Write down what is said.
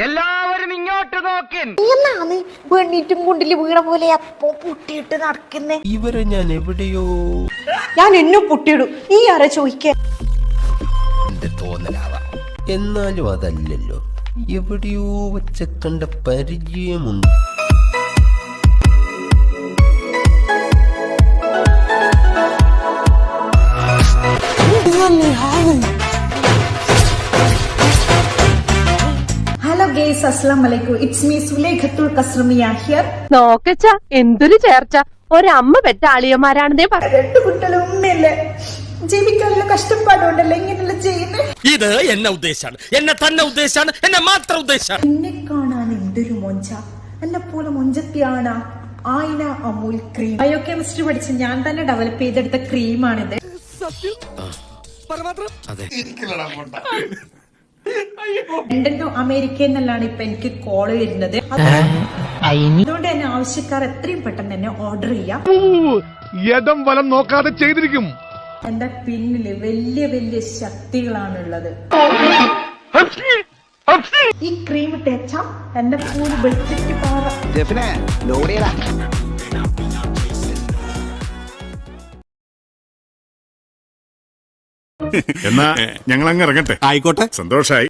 എല്ലാവരും ഇങ്ങോട്ട് നോക്കിൻ. എന്നാണ് പെണ്ണീറ്റും കുണ്ടില് വീണ പോലെ അപ്പൊ പുട്ടിയിട്ട് നടക്കുന്നേ. ഇവരെ ഞാൻ എവിടെയോ ഞാൻ എന്നും പുട്ടിയിടും, നീ ആരാ ചോദിക്കാൻ? എന്റെ തോന്നലാവാം, എന്നാലും അതല്ലല്ലോ, എവിടെയോ വെച്ച കണ്ട പരിചയമുണ്ട്. ഹലോ ഗേസ്, അസ്സലാം വലൈക്കും. It's me Sulekhathul Kasramiya here. നോക്കച്ച എന്തൊരു ചേർച്ച, ഒരമ്മ പെറ്റ ആളിയന്മാരാണെന്നേ പറഞ്ഞു. 2 കുട്ടികളും ഉമ്മയല്ലേ, ജീവിക്കാനുള്ള കഷ്ടപ്പാടുണ്ടല്ലോ ഇങ്ങനെയുള്ള ചെയ്യുന്നത്. ഇത് എന്നെ ഉദ്ദേശാണ്, എന്നെ തന്നെ ഉദ്ദേശാണ്, എന്നെ മാത്രം ഉദ്ദേശാണ്. എന്നെ കാണാൻ എന്തൊരു മൊഞ്ച, എന്നെ പോലെ മൊഞ്ചത്തിയാണ് ആയിന അമൂൽ ക്രീം. ബയോകെമിസ്ട്രി പഠിച്ച് ഞാൻ തന്നെ ഡെവലപ്പ് ചെയ്തെടുത്ത ക്രീമാണിത്. ലണ്ടൻ ടു അമേരിക്കയിൽ നിന്നെല്ലാം ഇപ്പൊ എനിക്ക് കോള് വരുന്നത്. അതുകൊണ്ട് തന്നെ ആവശ്യക്കാർ എത്രയും പെട്ടെന്ന് തന്നെ ഓർഡർ ചെയ്യാം. യഥം വലം നോക്കാതെ ചെയ്തിരിക്കും. എന്റെ പിന്നില് വലിയ വലിയ ശക്തികളാണുള്ളത്. ഈ ക്രീം തേച്ച എന്റെ പൂല് വെളുത്തിട്ട് പാറ. എന്നാ ഞങ്ങൾ അങ്ങ് ഇറങ്ങട്ടെ. ആയിക്കോട്ടെ, സന്തോഷായി.